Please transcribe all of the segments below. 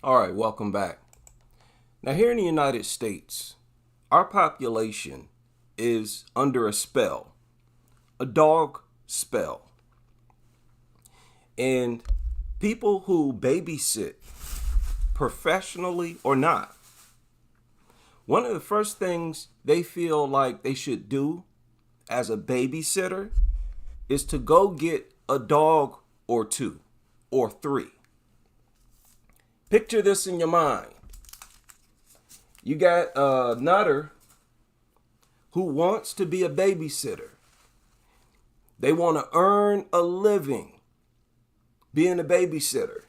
All right, welcome back. Now, here in the United States, our population is under a spell, a dog spell. And people who babysit, professionally or not, one of the first things they feel like they should do as a babysitter is to go get a dog or two or three. Picture this in your mind. You got a nutter who wants to be a babysitter. They want to earn a living being a babysitter.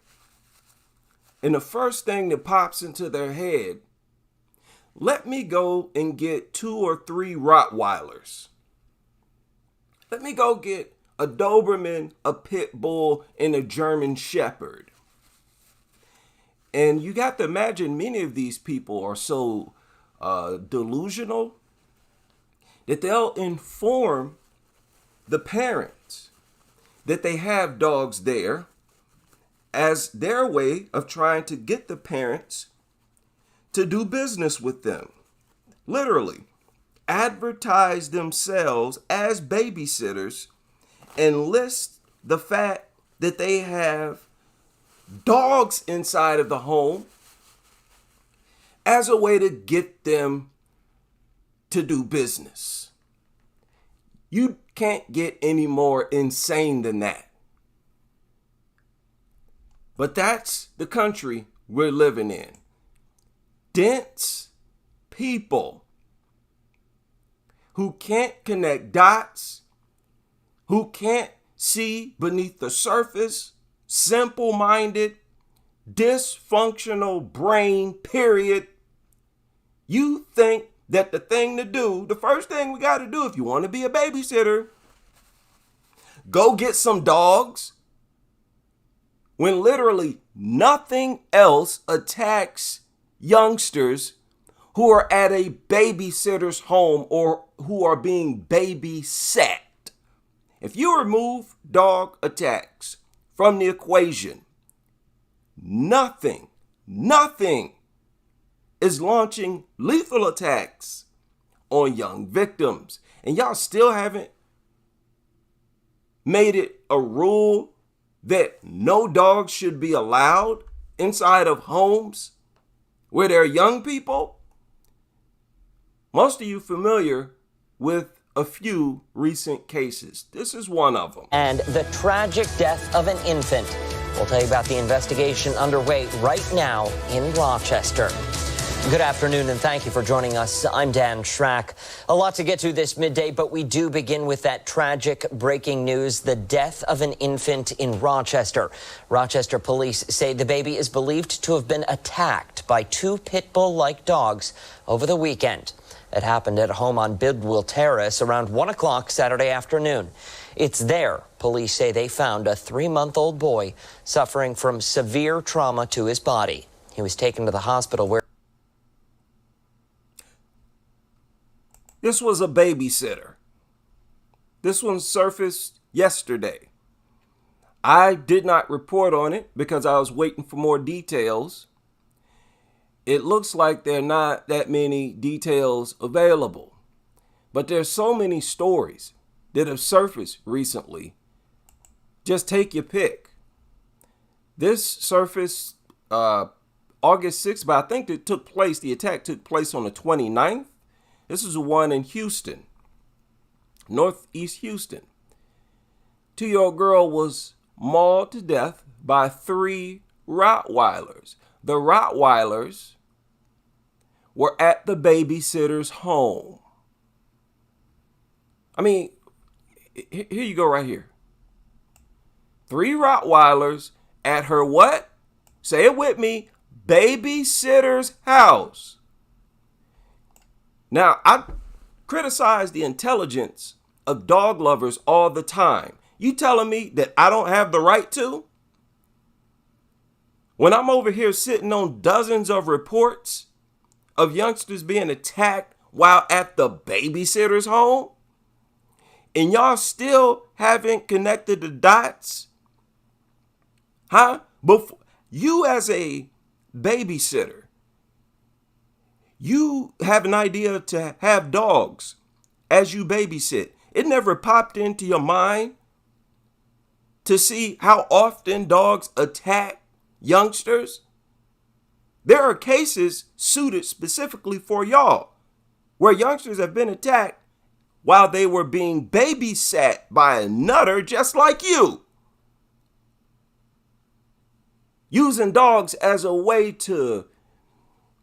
And the first thing that pops into their head, let me go and get 2 or 3 Rottweilers. Let me go get a Doberman, a Pit Bull, and a German Shepherd. And you got to imagine many of these people are so delusional that they'll inform the parents that they have dogs there as their way of trying to get the parents to do business with them. Literally, advertise themselves as babysitters and list the fact that they have dogs inside of the home as a way to get them to do business. You can't get any more insane than that. But that's the country we're living in. Dense people who can't connect dots, who can't see beneath the surface, simple-minded, dysfunctional brain, period. You think that the thing to do, the first thing we got to do if you want to be a babysitter, go get some dogs, when literally nothing else attacks youngsters who are at a babysitter's home or who are being babysat. If you remove dog attacks from the equation, nothing is launching lethal attacks on young victims. And y'all still haven't made it a rule that no dogs should be allowed inside of homes where there are young people. Most of you familiar with a few recent cases. This is one of them. And the tragic death of an infant. We'll tell you about the investigation underway right now in Rochester. Good afternoon, and thank you for joining us. I'm Dan Schrack. A lot to get to this midday, but we do begin with that tragic breaking news, the death of an infant in Rochester. Rochester police say the baby is believed to have been attacked by 2 pit bull-like dogs over the weekend. It happened at a home on Bidwell Terrace around 1 o'clock Saturday afternoon. It's there, police say they found a 3-month-old boy suffering from severe trauma to his body. He was taken to the hospital where this was a babysitter. This one surfaced yesterday. I did not report on it because I was waiting for more details. It looks like there are not that many details available, but there's so many stories that have surfaced recently. Just take your pick. This surfaced August 6th, but I think the attack took place on the 29th. This is the one in Houston, northeast Houston. 2-year-old girl was mauled to death by 3 Rottweilers. The Rottweilers were at the babysitter's home. I mean, here you go right here. 3 Rottweilers at her what? Say it with me, babysitter's house. Now, I criticize the intelligence of dog lovers all the time. You telling me that I don't have the right to? When I'm over here sitting on dozens of reports of youngsters being attacked while at the babysitter's home, and y'all still haven't connected the dots? Huh? Before, you as a babysitter. You have an idea to have dogs as you babysit. It never popped into your mind to see how often dogs attack youngsters. There are cases suited specifically for y'all where youngsters have been attacked while they were being babysat by a nutter just like you. Using dogs as a way to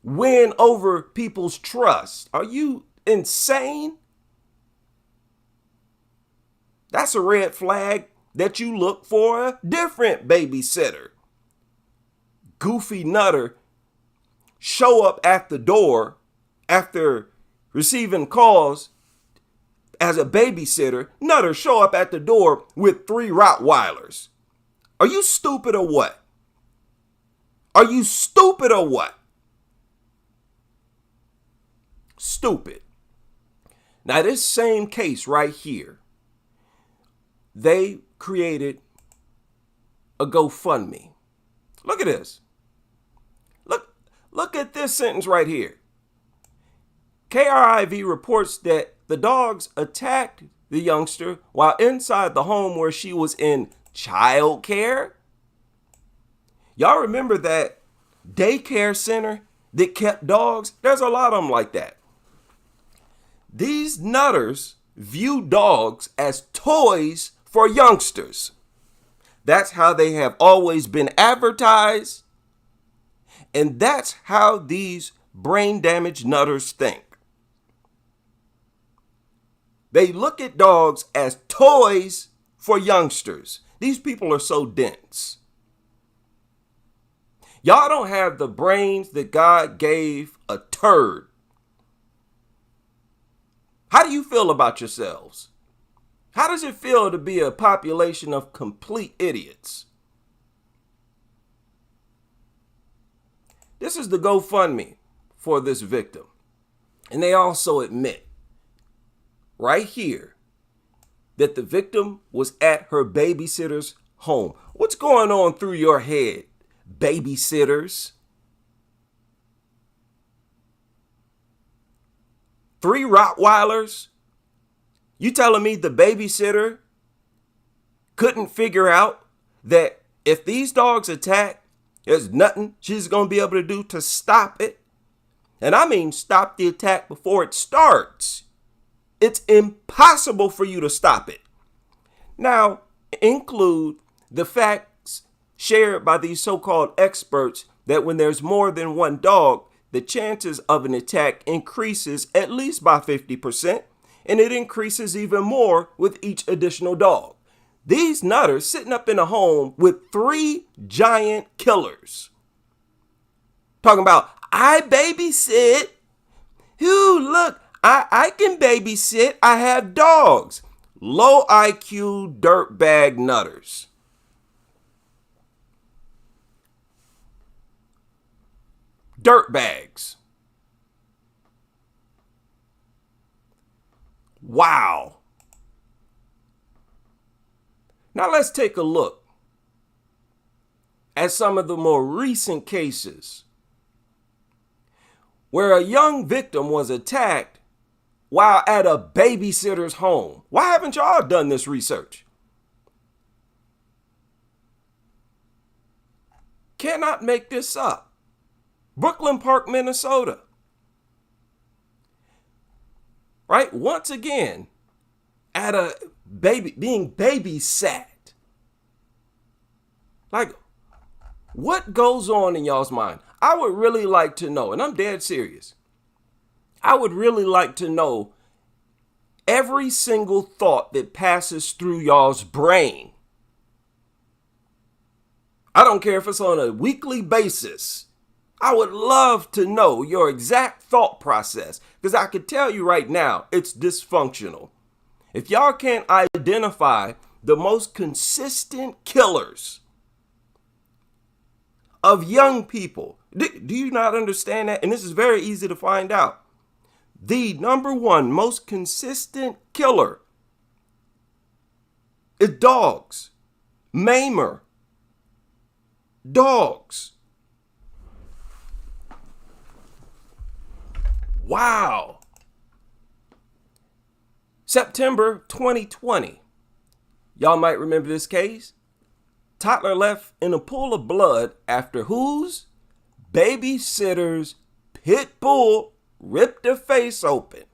win over people's trust. Are you insane? That's a red flag that you look for a different babysitter. Goofy nutter show up at the door after receiving calls as a babysitter. Nutter show up at the door with 3 Rottweilers. Are you stupid or what? Are you stupid or what? Stupid. Now, this same case right here, they created a GoFundMe. Look at this. Look at this sentence right here. KRIV reports that the dogs attacked the youngster while inside the home where she was in child care. Y'all remember that daycare center that kept dogs? There's a lot of them like that. These nutters view dogs as toys for youngsters. That's how they have always been advertised. And that's how these brain damaged nutters think. They look at dogs as toys for youngsters. These people are so dense. Y'all don't have the brains that God gave a turd. How do you feel about yourselves? How does it feel to be a population of complete idiots? This is the GoFundMe for this victim. And they also admit right here that the victim was at her babysitter's home. What's going on through your head, babysitters? 3 Rottweilers? You telling me the babysitter couldn't figure out that if these dogs attack, there's nothing she's going to be able to do to stop it? And I mean stop the attack before it starts. It's impossible for you to stop it. Now, include the facts shared by these so-called experts that when there's more than one dog, the chances of an attack increases at least by 50%, and it increases even more with each additional dog. These nutters sitting up in a home with 3 giant killers. Talking about, I babysit. Ooh, look, I can babysit. I have dogs. Low IQ dirtbag nutters. Dirtbags. Wow. Now let's take a look at some of the more recent cases where a young victim was attacked while at a babysitter's home. Why haven't y'all done this research? Cannot make this up. Brooklyn Park, Minnesota. Right? Once again, at a baby, being babysat. Like, what goes on in y'all's mind? I would really like to know, and I'm dead serious. I would really like to know every single thought that passes through y'all's brain. I don't care if it's on a weekly basis. I would love to know your exact thought process, because I could tell you right now, it's dysfunctional. If y'all can't identify the most consistent killers of young people, do you not understand that? And this is very easy to find out. The number one most consistent killer is dogs. Maimer. Dogs. Wow. September 2020. Y'all might remember this case. Toddler left in a pool of blood after whose babysitter's pit bull ripped her face open.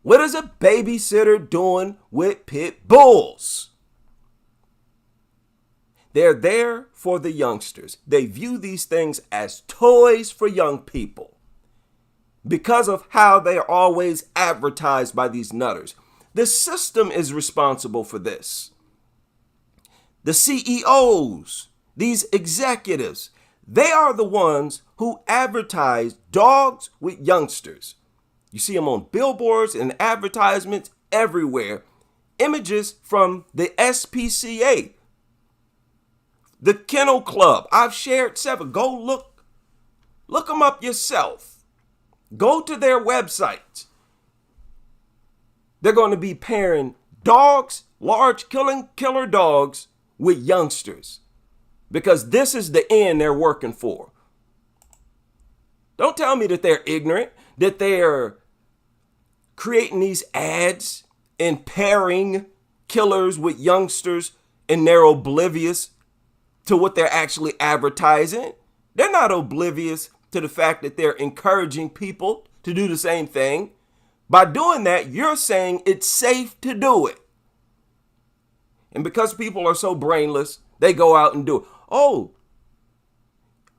What is a babysitter doing with pit bulls? They're there for the youngsters. They view these things as toys for young people because of how they are always advertised by these nutters. The system is responsible for this. The CEOs, these executives, they are the ones who advertise dogs with youngsters. You see them on billboards and advertisements everywhere. Images from the SPCA, the Kennel Club. I've shared several. Go look them up yourself. Go to their website. They're going to be pairing dogs, large killer dogs, with youngsters because this is the end they're working for. Don't tell me that they're ignorant, that they're creating these ads and pairing killers with youngsters and they're oblivious to what they're actually advertising. They're not oblivious to the fact that they're encouraging people to do the same thing. By doing that, you're saying it's safe to do it. And because people are so brainless, they go out and do it. Oh,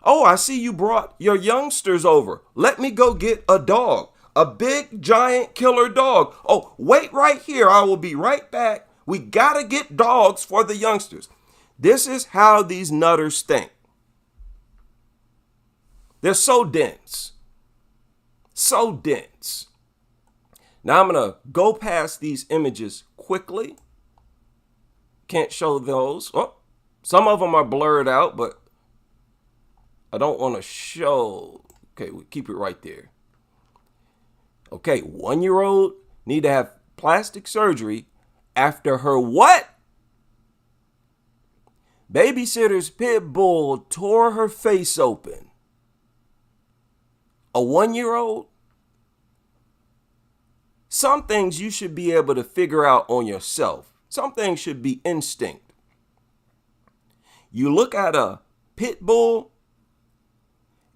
I see you brought your youngsters over. Let me go get a dog, a big, giant killer dog. Oh, wait right here. I will be right back. We got to get dogs for the youngsters. This is how these nutters think. They're so dense. So dense. Now I'm going to go past these images quickly. Can't show those. Oh, some of them are blurred out, but I don't want to show. Okay, we'll keep it right there. Okay, 1-year-old need to have plastic surgery after her what? Babysitter's pit bull tore her face open. A 1-year-old? Some things you should be able to figure out on yourself. Some things should be instinct. You look at a pit bull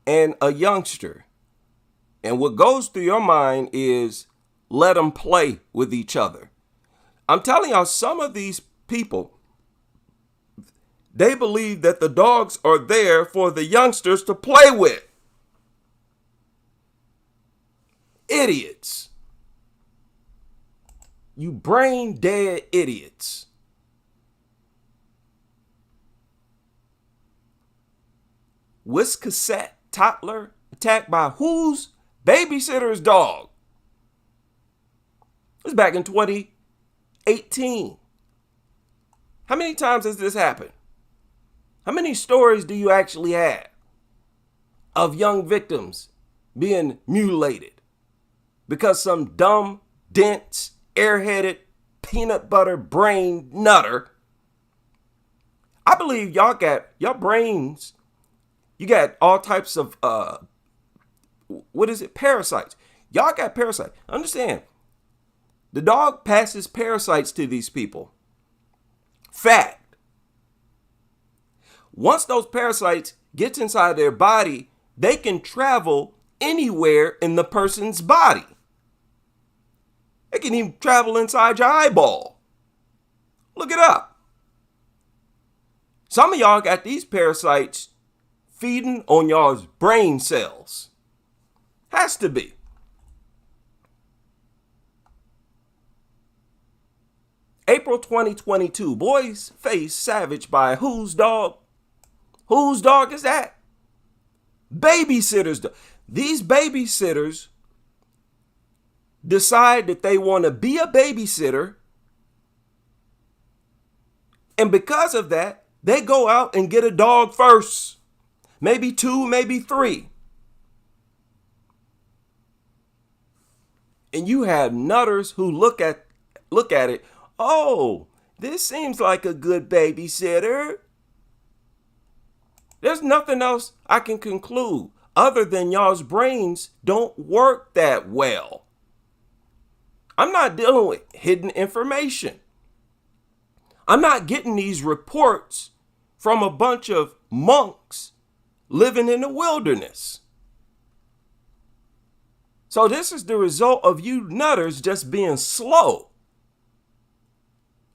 and a youngster, and what goes through your mind is let them play with each other. I'm telling y'all, some of these people, they believe that the dogs are there for the youngsters to play with. Idiots. You brain dead idiots. Wiscasset toddler attacked by whose babysitter's dog? It was back in 2018. How many times has this happened? How many stories do you actually have of young victims being mutilated because some dumb, dense, airheaded, peanut butter brain nutter? I believe y'all got your brains. You got all types of parasites. Y'all got parasites. Understand, the dog passes parasites to these people. Fact. Once those parasites get inside their body, they can travel anywhere in the person's body. It can even travel inside your eyeball. Look it up. Some of y'all got these parasites feeding on y'all's brain cells. Has to be. April 2022, boy's face savaged by whose dog? Whose dog is that? Babysitter's dog. These babysitters decide that they want to be a babysitter, and because of that, they go out and get a dog first. Maybe 2, maybe 3. And you have nutters who look at it. Oh, this seems like a good babysitter. There's nothing else I can conclude other than y'all's brains don't work that well. I'm not dealing with hidden information. I'm not getting these reports from a bunch of monks living in the wilderness. So this is the result of you nutters just being slow.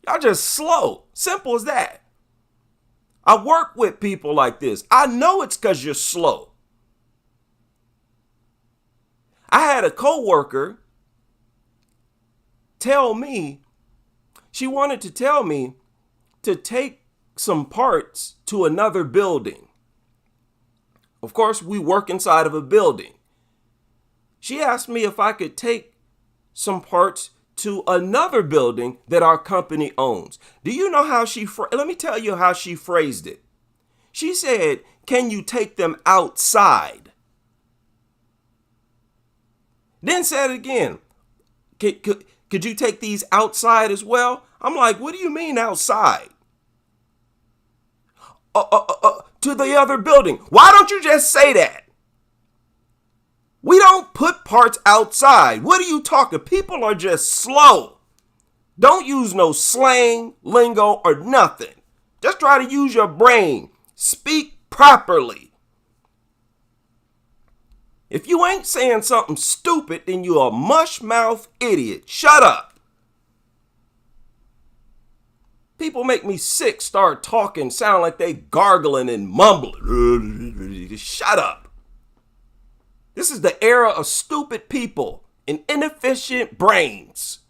Y'all just slow. Simple as that. I work with people like this. I know it's because you're slow. I had a coworker tell me, she wanted to tell me to take some parts to another building. Of course, we work inside of a building. She asked me if I could take some parts to another building that our company owns. Do you know how let me tell you how she phrased it. She said, "Can you take them outside?" Then said it again. Could you take these outside as well? I'm like, what do you mean outside? To the other building. Why don't you just say that? We don't put parts outside. What are you talking? People are just slow. Don't use no slang, lingo, or nothing. Just try to use your brain. Speak properly. If you ain't saying something stupid, then you're a mush-mouth idiot. Shut up. People make me sick, start talking, sound like they gargling and mumbling. Shut up. This is the era of stupid people and inefficient brains.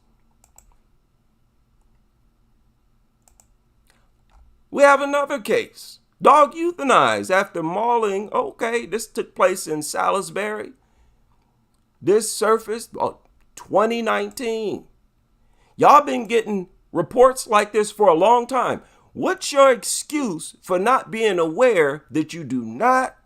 We have another case. Dog euthanized after mauling. Okay, this took place in Salisbury. This surfaced 2019. Y'all been getting reports like this for a long time. What's your excuse for not being aware that you do not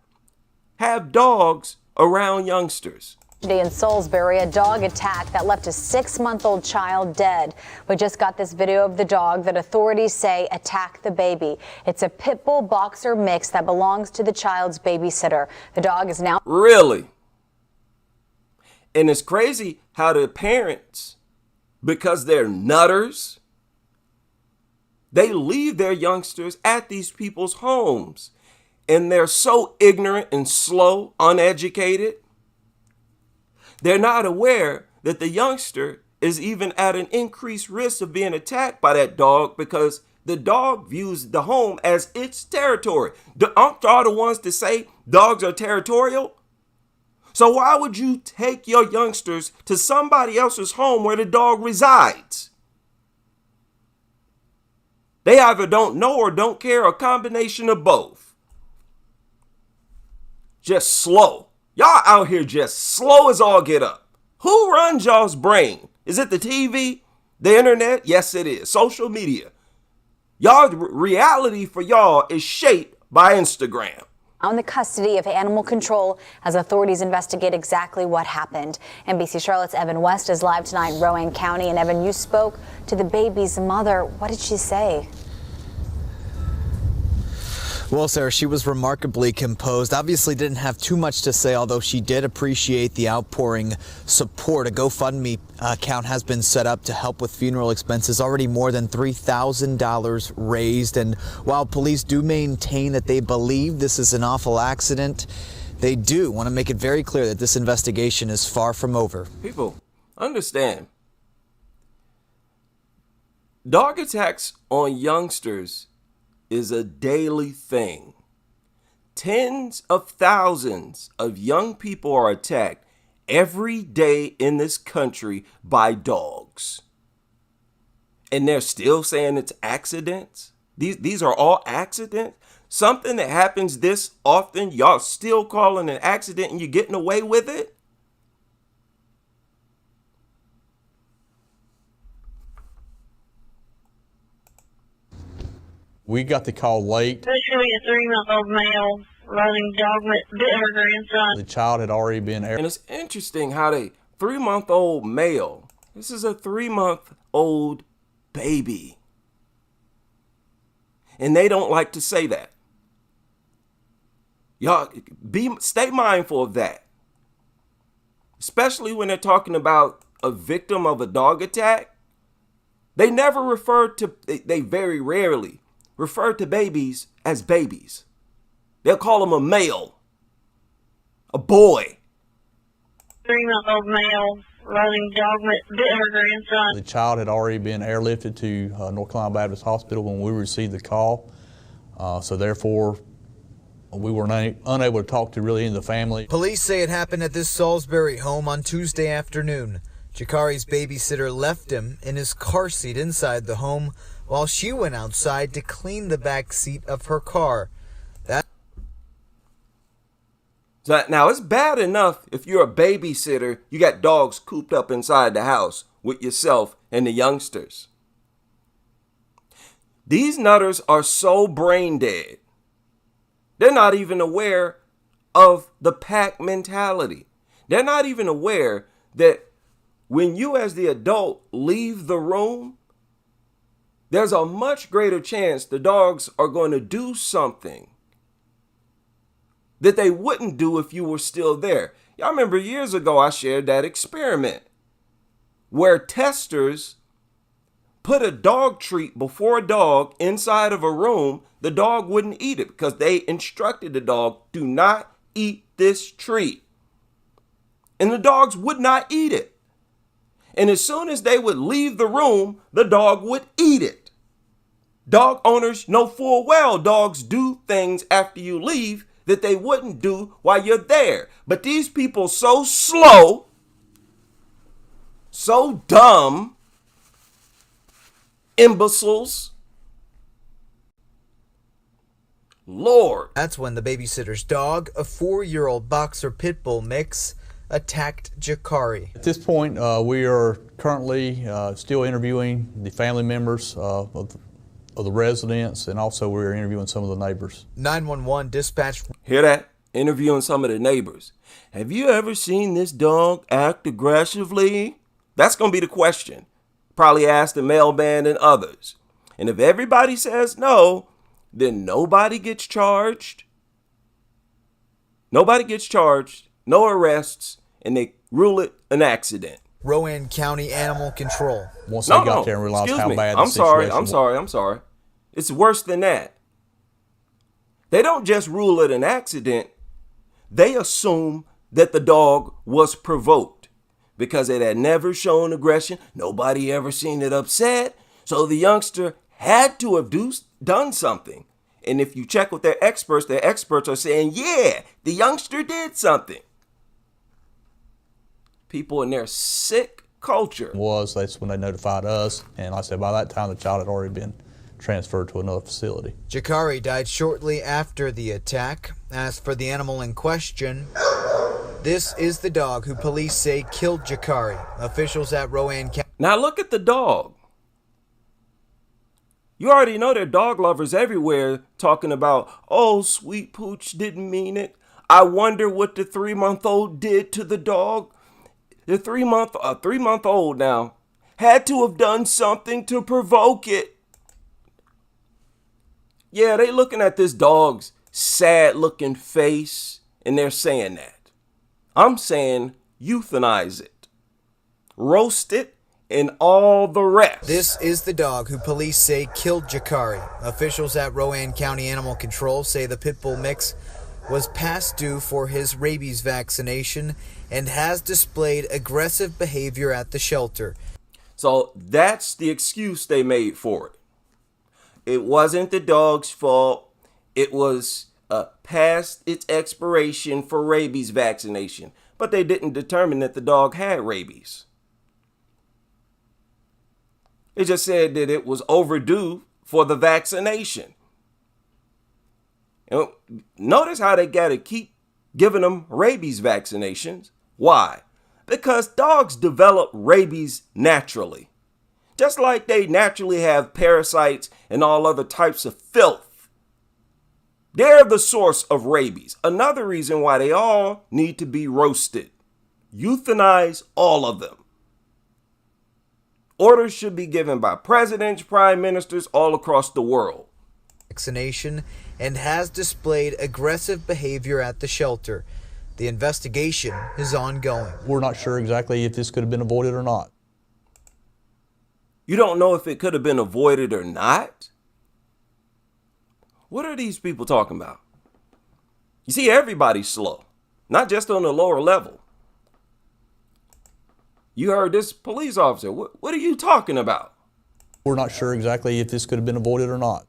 have dogs around youngsters? Today in Salisbury, a dog attack that left a 6-month-old child dead. We just got this video of the dog that authorities say attacked the baby. It's a pit bull boxer mix that belongs to the child's babysitter. The dog is now... Really? And it's crazy how the parents, because they're nutters, they leave their youngsters at these people's homes. And they're so ignorant and slow, uneducated. They're not aware that the youngster is even at an increased risk of being attacked by that dog because the dog views the home as its territory. Aren't y'all the ones to say dogs are territorial? So why would you take your youngsters to somebody else's home where the dog resides? They either don't know or don't care, or a combination of both. Just slow. Y'all out here just slow as all get up. Who runs y'all's brain? Is it the TV? The internet? Yes, it is. Social media. Y'all, reality for y'all is shaped by Instagram. In the custody of animal control as authorities investigate exactly what happened. NBC Charlotte's Evan West is live tonight in Rowan County. And Evan, you spoke to the baby's mother. What did she say? Well, Sarah, she was remarkably composed. Obviously didn't have too much to say, although she did appreciate the outpouring support. A GoFundMe account has been set up to help with funeral expenses. Already more than $3,000 raised. And while police do maintain that they believe this is an awful accident, they do want to make it very clear that this investigation is far from over. People, understand. Dog attacks on youngsters is a daily thing. Tens of thousands of young people are attacked every day in this country by dogs. And they're still saying it's accidents. These are all accidents. Something that happens this often, y'all still calling an accident and you're getting away with it? We got the call late. Especially a 3-month-old male running dog bit her grandson. The child had already been aired. And it's interesting how 3-month-old male, this is a 3-month-old baby. And they don't like to say that. Y'all stay mindful of that. Especially when they're talking about a victim of a dog attack. They never refer to, they very rarely refer to babies as babies. They'll call them a male, a boy. 3-month-old male running dog bit her grandson. The child had already been airlifted to North Carolina Baptist Hospital when we received the call. So therefore, we were unable to talk to really any of the family. Police say it happened at this Salisbury home on Tuesday afternoon. Jakari's babysitter left him in his car seat inside the home while she went outside to clean the back seat of her car. So now, it's bad enough if you're a babysitter, you got dogs cooped up inside the house with yourself and the youngsters. These nutters are so brain dead. They're not even aware of the pack mentality. They're not even aware that when you as the adult leave the room, there's a much greater chance the dogs are going to do something that they wouldn't do if you were still there. Y'all remember years ago I shared that experiment where testers put a dog treat before a dog inside of a room. The dog wouldn't eat it because they instructed the dog, do not eat this treat. And the dogs would not eat it. And as soon as they would leave the room, the dog would eat it. Dog owners know full well dogs do things after you leave that they wouldn't do while you're there. But these people so slow, so dumb, imbeciles. Lord. That's when the babysitter's dog, a 4-year-old boxer pit bull mix, attacked Jakari. At this point, we are currently still interviewing the family members of the residents, and also we're interviewing some of the neighbors. 911 dispatch. Hear that? Interviewing some of the neighbors. Have you ever seen this dog act aggressively? That's going to be the question. Probably ask the mailman and others. And if everybody says no, then nobody gets charged. Nobody gets charged, no arrests, and they rule it an accident. Rowan County Animal Control. Once they got there and realized how bad the situation was. I'm sorry. It's worse than that. They don't just rule it an accident. They assume that the dog was provoked because it had never shown aggression. Nobody ever seen it upset. So the youngster had to have done something. And if you check with their experts are saying, yeah, the youngster did something. People in their sick culture. That's when they notified us. And like I said, by that time, the child had already been transferred to another facility. Jakari died shortly after the attack. As for the animal in question, this is the dog who police say killed Jakari. Officials at Rowan County. Now look at the dog. You already know there are dog lovers everywhere talking about, oh, sweet pooch didn't mean it. I wonder what the 3-month-old did to the dog. The 3-month-old now had to have done something to provoke it. Yeah, they looking at this dog's sad looking face and they're saying that. I'm saying euthanize it, roast it, and all the rest. This is the dog who police say killed Jakari. Officials at Rowan County Animal Control say the pit bull mix was past due for his rabies vaccination and has displayed aggressive behavior at the shelter. So that's the excuse they made for it. It wasn't the dog's fault. It was past its expiration for rabies vaccination. But they didn't determine that the dog had rabies. It just said that it was overdue for the vaccination. And notice how they got to keep giving them rabies vaccinations. Why? Because dogs develop rabies naturally. Just like they naturally have parasites and all other types of filth. They're the source of rabies. Another reason why they all need to be roasted. Euthanize all of them. Orders should be given by presidents, prime ministers all across the world. vaccination and has displayed aggressive behavior at the shelter. The investigation is ongoing. We're not sure exactly if this could have been avoided or not. You don't know if it could have been avoided or not? What are these people talking about? You see, everybody's slow, not just on the lower level. You heard this police officer. What are you talking about? We're not sure exactly if this could have been avoided or not.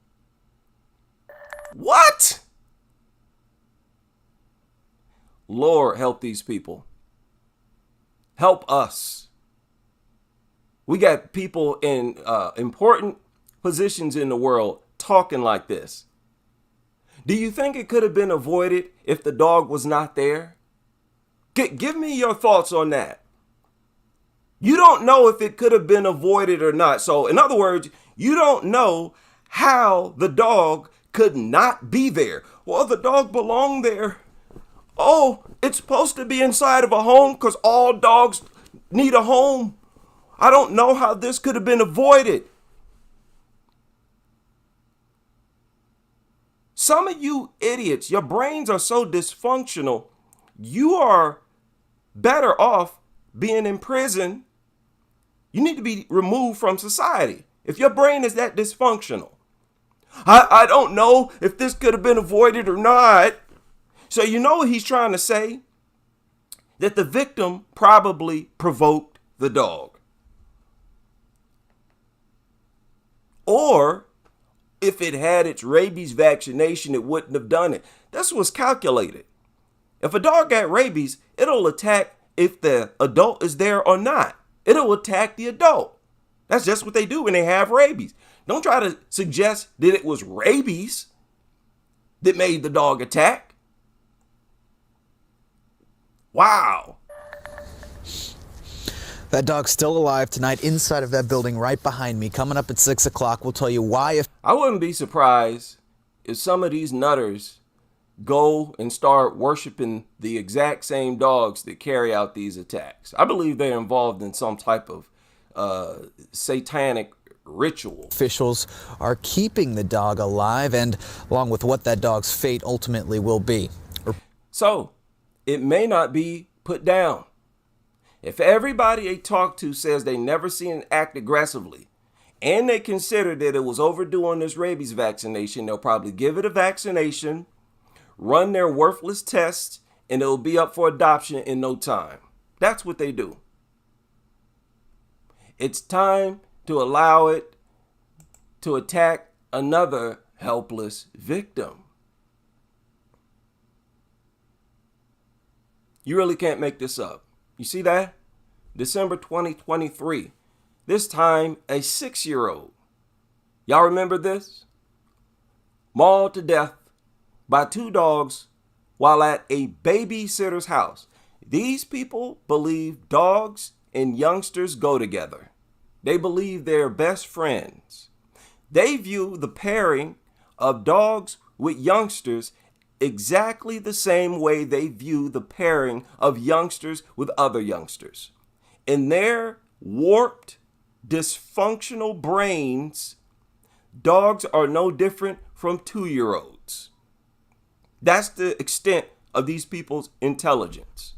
What? Lord, help these people. Help us. We got people in important positions in the world talking like this. Do you think it could have been avoided if the dog was not there? Give me your thoughts on that. You don't know if it could have been avoided or not. So, in other words, you don't know how the dog could not be there. Well, the dog belonged there. Oh, it's supposed to be inside of a home because all dogs need a home. I don't know how this could have been avoided. Some of you idiots, your brains are so dysfunctional, you are better off being in prison. You need to be removed from society if your brain is that dysfunctional. I don't know if this could have been avoided or not. So you know what he's trying to say? That the victim probably provoked the dog. Or if it had its rabies vaccination, it wouldn't have done it. That's what's calculated. If a dog got rabies, it'll attack if the adult is there or not. It'll attack the adult. That's just what they do when they have rabies. Don't try to suggest that it was rabies that made the dog attack. Wow. That dog's still alive tonight inside of that building right behind me. Coming up at 6 o'clock, we'll tell you why. I wouldn't be surprised if some of these nutters go and start worshiping the exact same dogs that carry out these attacks. I believe they're involved in some type of satanic ritual. Officials are keeping the dog alive, and along with what that dog's fate ultimately will be. So it may not be put down. If everybody they talk to says they never seen it act aggressively, and they consider that it was overdue on this rabies vaccination, they'll probably give it a vaccination, run their worthless tests, and it'll be up for adoption in no time. That's what they do. It's time to allow it to attack another helpless victim. You really can't make this up. You see that? December 2023. This time, a 6-year-old. Y'all remember this? Mauled to death by 2 dogs while at a babysitter's house. These people believe dogs and youngsters go together. They believe they're best friends. They view the pairing of dogs with youngsters exactly the same way they view the pairing of youngsters with other youngsters. In their warped, dysfunctional brains, dogs are no different from 2-year-olds. That's the extent of these people's intelligence.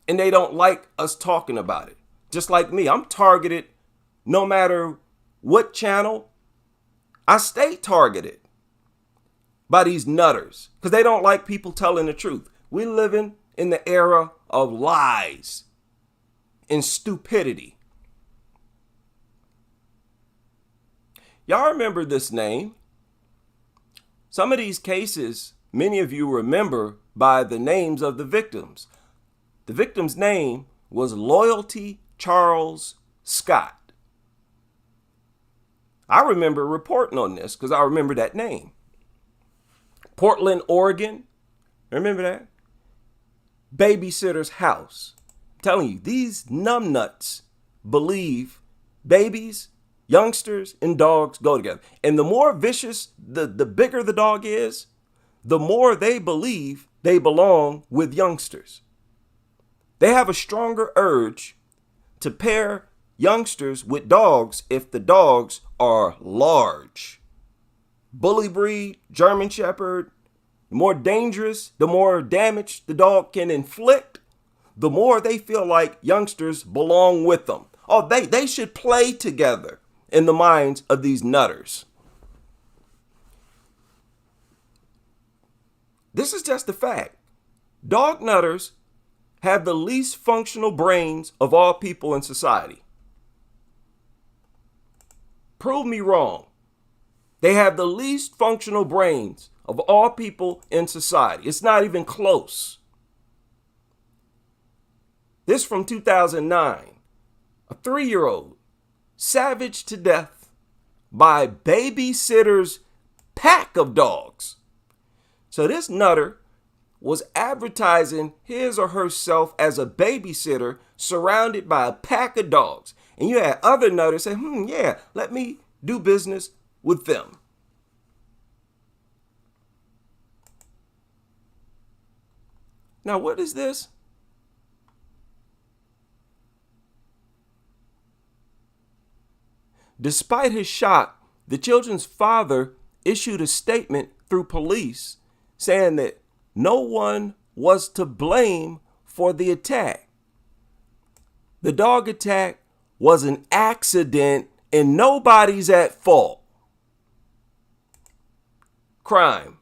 And they don't like us talking about it. Just like me, I'm targeted no matter what channel. I stay targeted by these nutters because they don't like people telling the truth. We're living in the era of lies and stupidity. Y'all remember this name? Some of these cases, many of you remember by the names of the victims. The victim's name was Loyalty Charles Scott. I remember reporting on this because I remember that name. Portland, Oregon. Remember that? Babysitter's house. I'm telling you, these numbnuts believe babies, youngsters, and dogs go together. And the more vicious, the bigger the dog is, the more they believe they belong with youngsters. They have a stronger urge to pair youngsters with dogs if the dogs are large. bully breed, German Shepherd, the more dangerous, the more damage the dog can inflict, the more they feel like youngsters belong with them. Oh, they should play together in the minds of these nutters. This is just a fact. Dog nutters have the least functional brains of all people in society. Prove me wrong. They have the least functional brains of all people in society. It's not even close. This from 2009. A 3-year-old savaged to death by babysitter's pack of dogs. So this nutter was advertising his or herself as a babysitter surrounded by a pack of dogs. And you had other nutters say, yeah, let me do business with them. Now, what is this? Despite his shock, the children's father issued a statement through police saying that no one was to blame for the attack. The dog attack was an accident and nobody's at fault. Crime.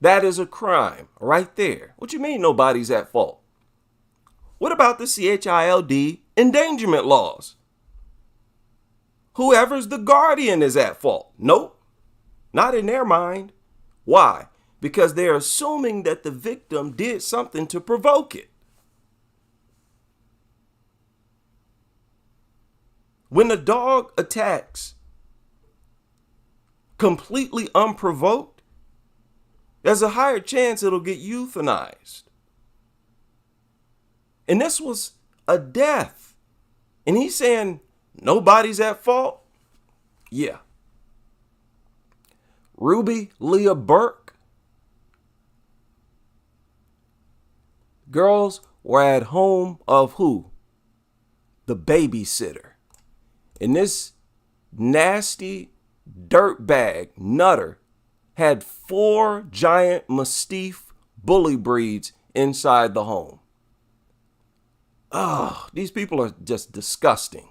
That is a crime right there. What you mean nobody's at fault? What about the CHILD endangerment laws? Whoever's the guardian is at fault. Nope, not in their mind. Why? Because they're assuming that the victim did something to provoke it. When a dog attacks completely unprovoked, there's a higher chance it'll get euthanized. And this was a death. And he's saying nobody's at fault? Yeah. Ruby Leah Burke. Girls were at home of who? The babysitter. And this nasty dirtbag nutter had 4 giant Mastiff bully breeds inside the home. Oh, these people are just disgusting.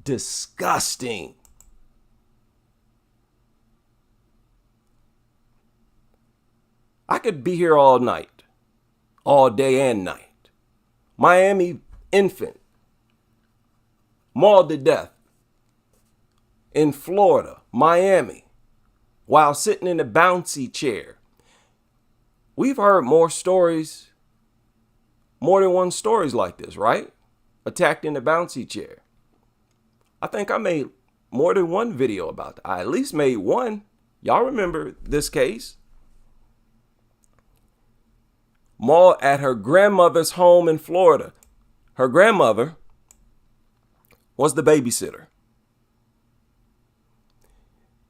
Disgusting. I could be here all night, all day and night. Miami infant mauled to death in Florida, Miami, while sitting in a bouncy chair. We've heard more than one stories like this, right? Attacked in a bouncy chair. I think I made more than one video about that. I at least made one. Y'all remember this case? Mauled at her grandmother's home in Florida. Her grandmother was the babysitter.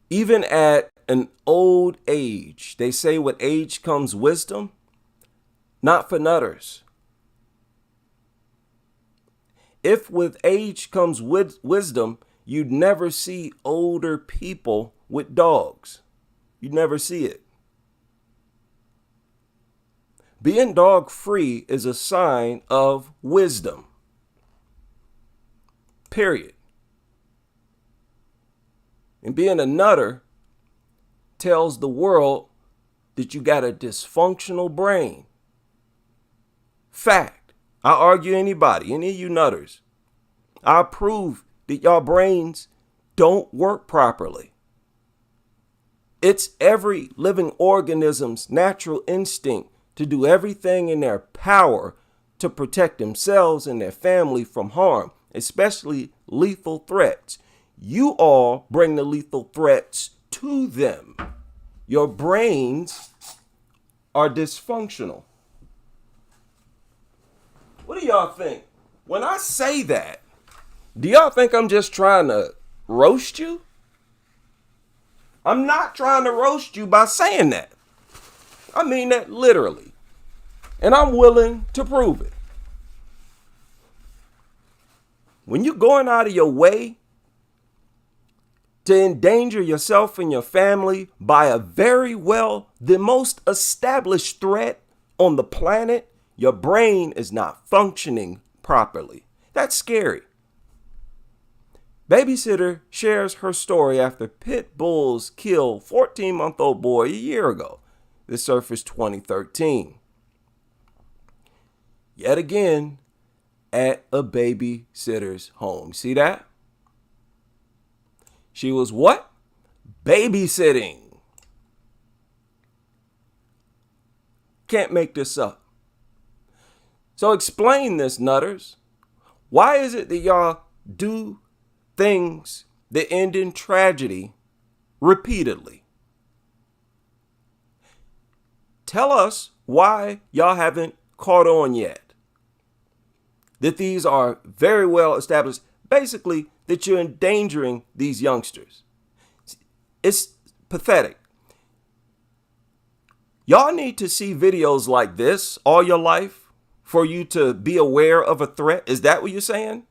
Even at an old age, they say with age comes wisdom. Not for nutters. If with age comes wisdom, you'd never see older people with dogs. You'd never see it. Being dog free is a sign of wisdom. Period. And being a nutter tells the world that you got a dysfunctional brain. Fact. I argue anybody, any of you nutters. I prove that y'all brains don't work properly. It's every living organism's natural instinct to do everything in their power to protect themselves and their family from harm, especially lethal threats. You all bring the lethal threats to them. Your brains are dysfunctional. What do y'all think? When I say that, do y'all think I'm just trying to roast you? I'm not trying to roast you by saying that. I mean that literally. And I'm willing to prove it. When you're going out of your way to endanger yourself and your family by the most established threat on the planet, your brain is not functioning properly. That's scary. Babysitter shares her story after pit bulls killed 14-month-old boy a year ago. This surfaced 2013. Yet again, at a babysitter's home. See that? She was what? Babysitting. Can't make this up. So explain this, nutters. Why is it that y'all do things that end in tragedy repeatedly? Tell us why y'all haven't caught on yet. That these are very well established. Basically, that you're endangering these youngsters. It's pathetic. Y'all need to see videos like this all your life for you to be aware of a threat. Is that what you're saying?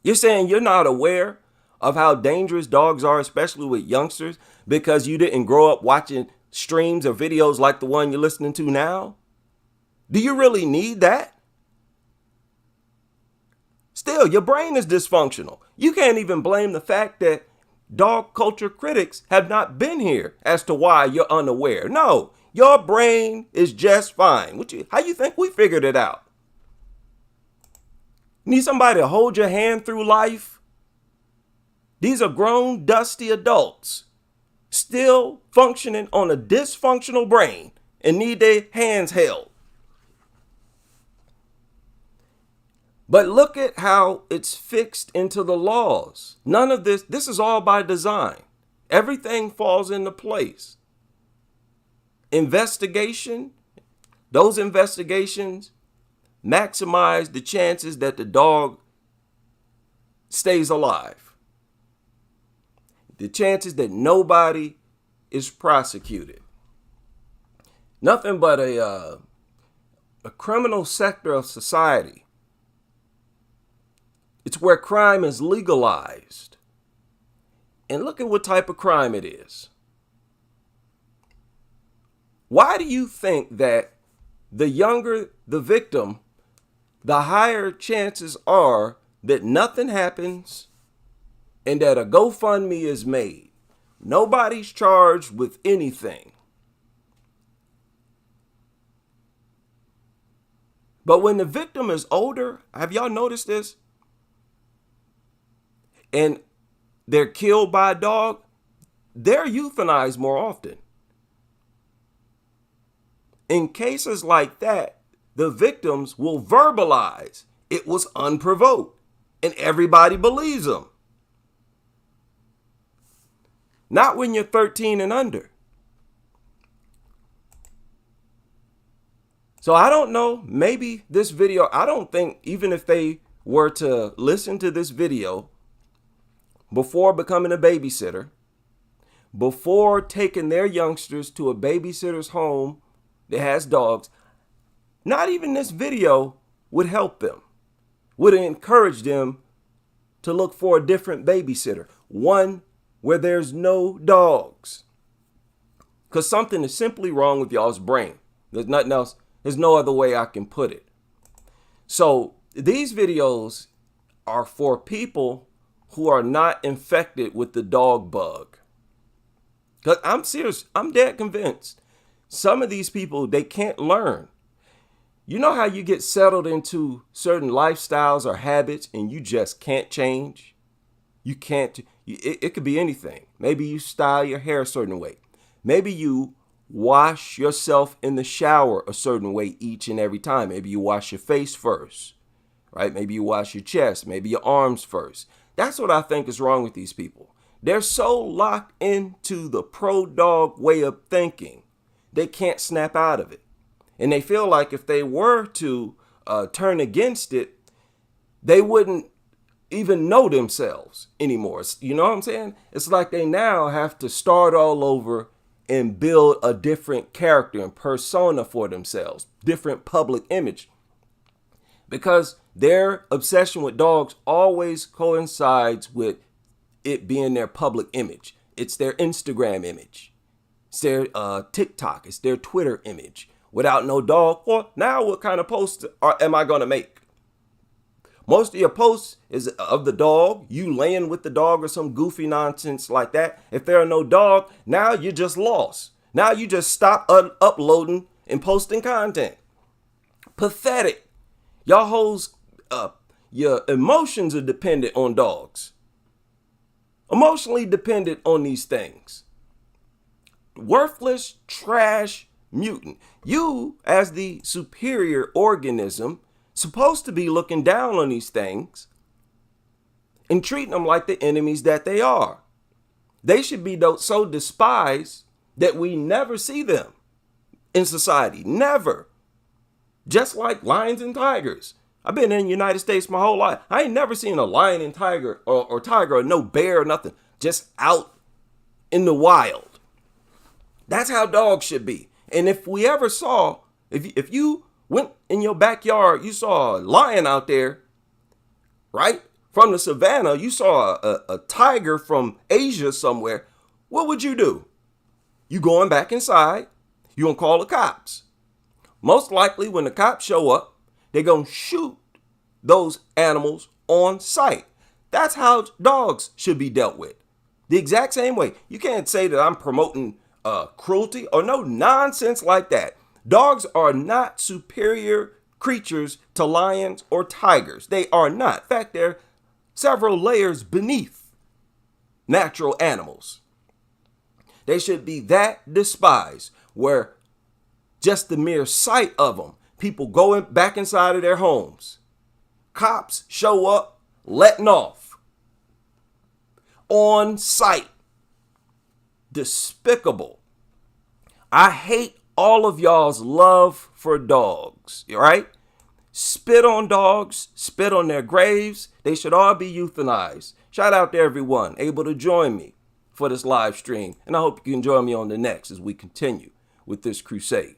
You're saying you're not aware of how dangerous dogs are, especially with youngsters, because you didn't grow up watching streams or videos like the one you're listening to now? Do you really need that? Still, your brain is dysfunctional. You can't even blame the fact that dog culture critics have not been here as to why you're unaware. No, your brain is just fine. How you think we figured it out? Need somebody to hold your hand through life? These are grown, dusty adults still functioning on a dysfunctional brain and need their hands held. But look at how it's fixed into the laws. None of this is all by design. Everything falls into place. Investigation, those investigations maximize the chances that the dog stays alive. The chances that nobody is prosecuted. Nothing but a criminal sector of society. It's where crime is legalized. And look at what type of crime it is. Why do you think that the younger the victim, the higher chances are that nothing happens and that a GoFundMe is made? Nobody's charged with anything. But when the victim is older, have y'all noticed this? And they're killed by a dog, they're euthanized more often. In cases like that, the victims will verbalize it was unprovoked, and everybody believes them. Not when you're 13 and under. So I don't know, maybe this video, I don't think even if they were to listen to this video before becoming a babysitter, before taking their youngsters to a babysitter's home that has dogs, not even this video would help them, would encourage them to look for a different babysitter, one where there's no dogs. Because something is simply wrong with y'all's brain. There's nothing else. There's no other way I can put it. So these videos are for people who are not infected with the dog bug. Because I'm serious, I'm dead convinced. Some of these people, they can't learn. You know how you get settled into certain lifestyles or habits and you just can't change? You can't, it could be anything. Maybe you style your hair a certain way. Maybe you wash yourself in the shower a certain way each and every time. Maybe you wash your face first, right? Maybe you wash your chest, maybe your arms first. That's what I think is wrong with these people. They're so locked into the pro-dog way of thinking, they can't snap out of it. And they feel like if they were to turn against it, they wouldn't even know themselves anymore. You know what I'm saying? It's like they now have to start all over and build a different character and persona for themselves, different public image. Because their obsession with dogs always coincides with it being their public image. It's their Instagram image. It's their TikTok. It's their Twitter image. Without no dog, well, now what kind of posts am I going to make? Most of your posts is of the dog, you laying with the dog or some goofy nonsense like that. If there are no dog, now you're just lost. Now you just stop uploading and posting content. Pathetic. Y'all hoes, your emotions are dependent on dogs. Emotionally dependent on these things. Worthless, trash, mutant. You, as the superior organism, supposed to be looking down on these things and treating them like the enemies that they are. They should be so despised that we never see them in society. Never. Just like lions and tigers. I've been in the United States my whole life. I ain't never seen a lion and tiger or tiger or no bear or nothing. Just out in the wild. That's how dogs should be. And if we ever saw, if you went in your backyard, you saw a lion out there, right? From the savannah, you saw a tiger from Asia somewhere. What would you do? You going back inside. You gonna call the cops. Most likely when the cops show up, they're gonna shoot those animals on sight. That's how dogs should be dealt with. The exact same way. You can't say that I'm promoting cruelty or no nonsense like that. Dogs are not superior creatures to lions or tigers. They are not. In fact, they're several layers beneath natural animals. They should be that despised where just the mere sight of them, people going back inside of their homes, cops show up, letting off on sight. Despicable. I hate all of y'all's love for dogs, all right? Spit on dogs, spit on their graves. They should all be euthanized. Shout out to everyone able to join me for this live stream. And I hope you can join me on the next as we continue with this crusade.